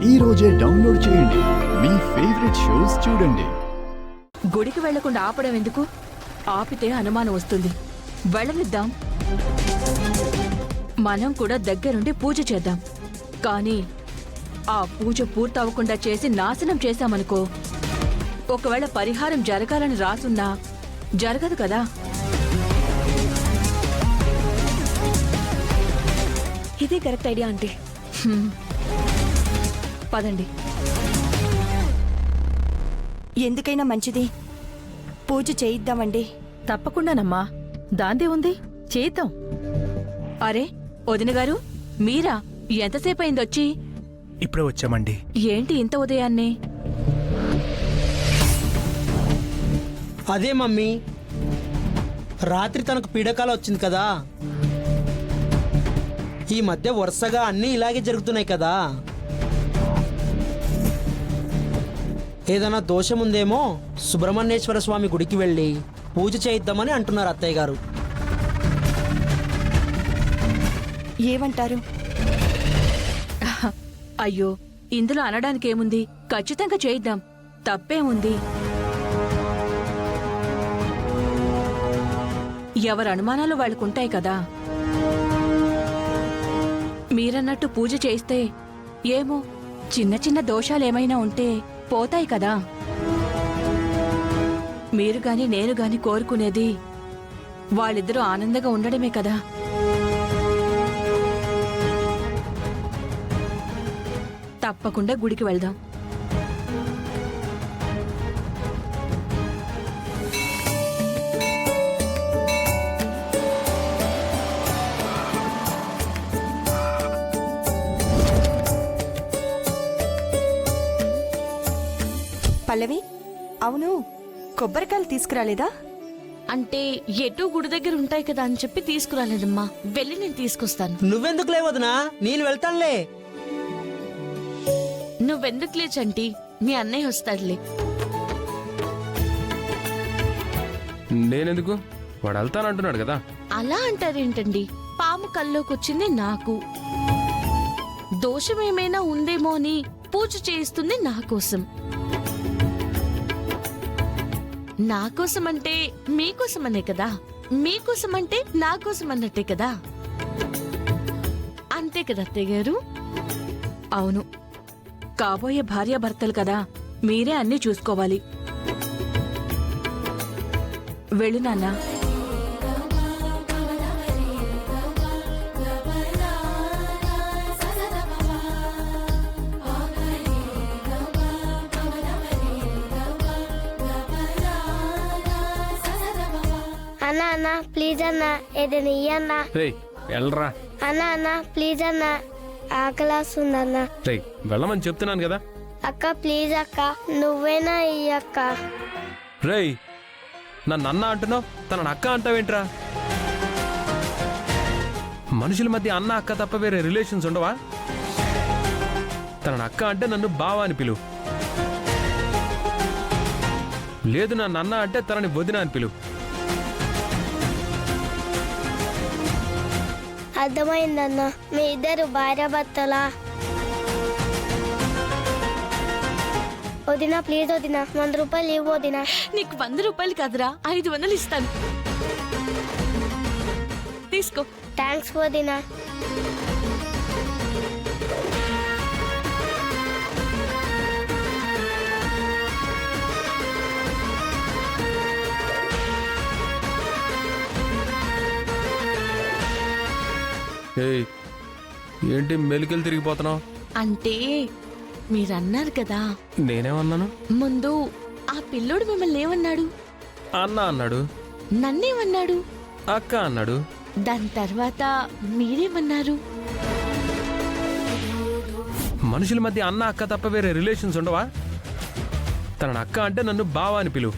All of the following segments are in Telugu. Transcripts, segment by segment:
ఈ రోజే డౌన్లోడ్ చేయండి. మీ ఫేవరెట్ షోస్ చూడండి. గుడికి వెళ్లకుండా ఆపడం ఎందుకు? ఆపితే అనుమానం వస్తుంది. వెళ్ళనిద్దాం. మనం కూడా దగ్గరుండి పూజ చేద్దాం. కానీ ఆ పూజ పూర్తవకుండా చేసి నాశనం చేశామనుకో, ఒకవేళ పరిహారం జరగాలని రాసున్నా జరగదు కదా. ఇదే కరెక్ట్ ఐడియా ఆంటీ. పదండి. ఎందుకైనా మంచిది పూజ చేయిద్దామండి. తప్పకుండానమ్మా, దాందే ఉంది, చేద్దాం. అరే వదిన గారు, మీరా? ఎంతసేపు అయిందొచ్చి? ఇప్పుడే వచ్చామండి. ఏంటి ఇంత ఉదయాన్నే? అదే మమ్మీ, రాత్రి తనకు పీడకాల వచ్చింది కదా. ఈ మధ్య వరుసగా అన్నీ ఇలాగే జరుగుతున్నాయి కదా. ఏదైనా దోషం ఉందేమో సుబ్రహ్మణ్యేశ్వర స్వామి గుడికి వెళ్ళి పూజ చేయిద్దామని అంటున్నారు అత్తయ్య గారు. ఏమంటారు? అయ్యో, ఇందులో అనడానికేముంది? ఖచ్చితంగా చేయిద్దాం. తప్పేముంది? ఎవరి అనుమానాలు వాళ్ళకుంటాయి కదా. మీరన్నట్టు పూజ చేస్తే ఏమో చిన్న చిన్న దోషాలేమైనా ఉంటే పోతాయి కదా. మీరు గాని నేను గాని కోరుకునేది వాళ్ళిద్దరూ ఆనందంగా ఉండడమే కదా. తప్పకుండా గుడికి వెళ్దాం. పల్లవి, అవును, కొబ్బరికాయలు తీసుకురాలేదా? అంటే ఎటు గుడి దగ్గర ఉంటాయి కదా అని చెప్పి తీసుకురాలేదమ్మా. వెళ్ళి నేను తీసుకొస్తాను. నువ్వెందుకు లేవదునా, నేను వెళ్తానులే. నువ్వెందుకు లేచంటి, మీ అన్నయ్య వస్తాడులే. నేనెందుకు? వాడు వెళ్తానంటున్నాడు కదా. అలా అంటారేంటండి? పాము కల్లోకొచ్చింది నాకు. దోషమేమైనా ఉందేమో అని పూజ చేయిస్తుంది నా కోసం. నా కోసం అంటే మీకోసమనే కదా, మీకోసం అంటే నా కోసం అన్నట్టే కదా. అంతే కదా అత్తయ్య గారు? అవును, కాబోయే భార్యాభర్తలు కదా, మీరే అన్నీ చూసుకోవాలి. వెళ్ళు నాన్నా. అన్నా అన్న ప్లీజ్ అన్న ఏదైనా ఇయ్యన్నా. రేయ్ వెళ్ళరా. అన్నా అన్న ప్లీజ్ అన్న ఆకలాస్తుందన్న. రేయ్ వెళ్ళమని చెప్తున్నాను కదా. అక్క ప్లీజ్ అక్క, నువ్వేనా ఇయ్యక్క. రేయ్ నన్ను అన్న అంటున్నావు, తనని అక్క అంటావేంట్రా? మనుషుల మధ్య అన్న అక్క తప్ప వేరే రిలేషన్స్ ఉండవా? తనని అక్క అంటే నన్ను బావా అని పిలువు. లేదు నన్ను అన్న అంటే తనని వదిన అని పిలువు. అర్థమైందన్న, మీ ఇద్దరు భార్యాభర్తలా. వదినా ప్లీజ్ వదినా, 100 రూపాయలు ఇవ్వు వదినా. నీకు 100 రూపాయలు కాదురా, 500 ఇస్తాను. తీసుకో. థ్యాంక్స్ వదినా. ఏయ్ ఏంటి మెలికలు తిరిగిపోతున్నావు? అంటే మీరన్నారు కదా. నేనేమన్నాను? ముందు ఆ పిల్లోడు మిమ్మల్ని ఏమన్నాడు? అన్న అన్నాడు. నన్నేమన్నాడు? అక్క అన్నాడు. దాని తర్వాత మీరేమన్నారు? మనుషుల మధ్య అన్న అక్క తప్ప వేరే రిలేషన్స్ ఉండవా? తనని అక్క అంటే నన్ను బావా అని పిలువు.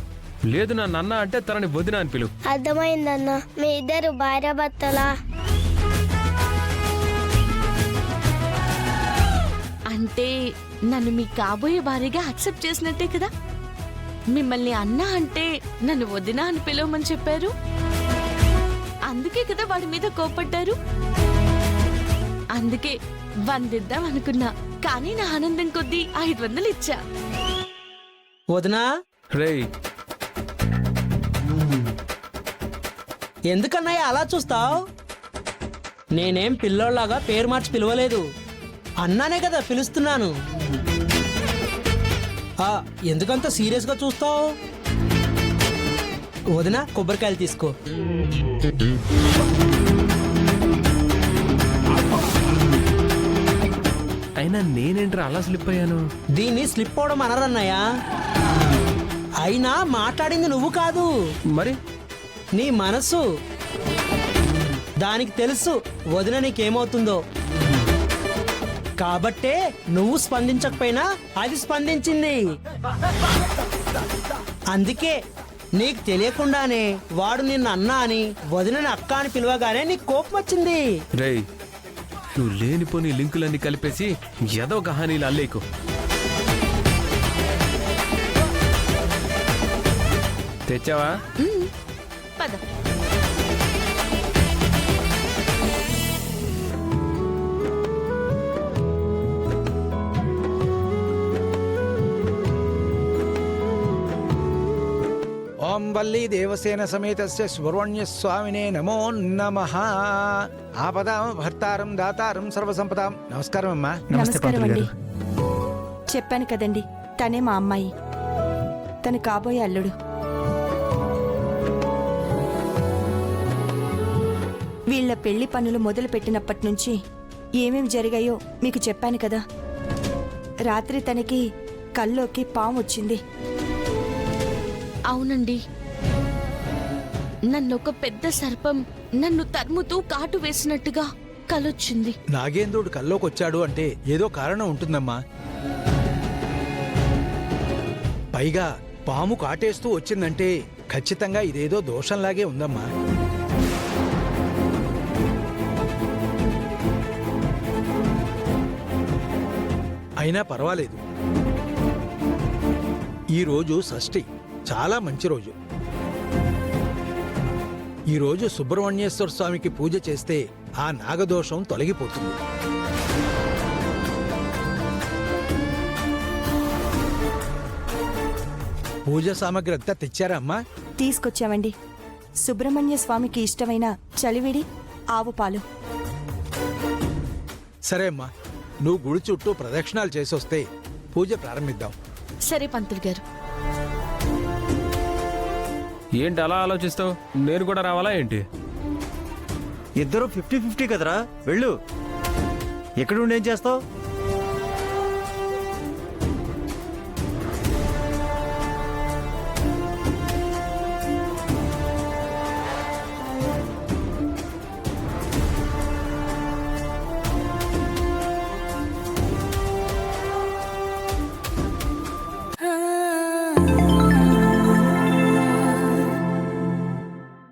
లేదు నన్ను అన్న అంటే తనని వదిన అని పిలువు. అర్థమైందన్న, మీ ఇద్దరు భార్యాభర్తలా. అంటే నన్ను మీ కాబోయే భార్యగా యాక్సెప్ట్ చేసినట్టే కదా. మిమ్మల్ని అన్న అంటే నన్ను వదినా అని పిలవమని చెప్పారు. అందుకే కదా వాడి మీద కోపడ్డారు. అందుకే వందిద్దాం అనుకున్నా. కానీ నా ఆనందం కొద్దీ 500 ఇచ్చా. వదినా, రేయ్ ఎందుకన్నయ్య అలా చూస్తావు? నేనేం పిల్లోళ్ళలాగా పేరు మార్చి పిలవలేదు, అన్నానే కదా పిలుస్తున్నాను. ఎందుకంత సీరియస్గా చూస్తావు? వదినా, కొబ్బరికాయలు తీసుకో. అయినా నేనేంట్రా అలా స్లిప్ అయ్యాను? దీన్ని స్లిప్ అవడం అనరన్నయ్య. అయినా మాట్లాడింది నువ్వు కాదు, మరి నీ మనసు. దానికి తెలుసు వదిన నీకేమవుతుందో, కాబట్టే నువ్వు స్పందించకపోయినా అది స్పందించింది. అందుకే నీకు తెలియకుండానే వాడు నిన్ను అన్నా అని వదినని అక్క అని పిలవగానే నీకు కోపం వచ్చింది. రేయ్ నువ్వు లేనిపోని లింకులన్నీ కలిపేసి ఏదో కహానీలు అల్లేకు. తెచ్చావా? పద. ఓం వల్లీ దేవసేన సమేతస్య సుబ్రహ్మణ్య స్వామినే నమో నమః. ఆపదాం భర్తారం దాతారం సర్వసంపదాం. నమస్కారం అమ్మా. నమస్కారం అండి. చెప్పాను కదండి, తనే మా అమ్మాయి, తను కాబోయే అల్లుడు. వీళ్ళ పెళ్లి పనులు మొదలు పెట్టినప్పటి నుంచి ఏమేం జరిగాయో మీకు చెప్పాను కదా. రాత్రి తనకి కల్లోకి పాము వచ్చింది. అవునండి, నన్నొక పెద్ద సర్పం నన్ను తరుముతూ కాటు వేసినట్టుగా కలొచ్చింది. నాగేంద్రుడు కల్లోకొచ్చాడు అంటే ఏదో కారణం ఉంటుందమ్మా. పైగా పాము కాటేస్తూ వచ్చిందంటే ఖచ్చితంగా ఇదేదో దోషంలాగే ఉందమ్మా. అయినా పర్వాలేదు, ఈరోజు షష్ఠి, చాలా మంచి రోజు. ఈరోజు సుబ్రహ్మణ్యేశ్వర స్వామికి పూజ చేస్తే ఆ నాగదోషం తొలగిపోతుంది. పూజ సామాగ్రి అంతా తెచ్చారా అమ్మా? తీసుకొచ్చామండి. సుబ్రహ్మణ్య స్వామికి ఇష్టమైన చలివిడి, ఆవు పాలు. సరే అమ్మా, నువ్వు గుడి చుట్టూ ప్రదక్షిణాలు చేసొస్తే పూజ ప్రారంభిద్దాం. సరే పంతులు గారు. ఏంటి అలా ఆలోచిస్తావు? నేను కూడా రావాలా ఏంటి? ఇద్దరు 50-50 కదరా, వెళ్ళు. ఎక్కడుండి ఏం చేస్తావు?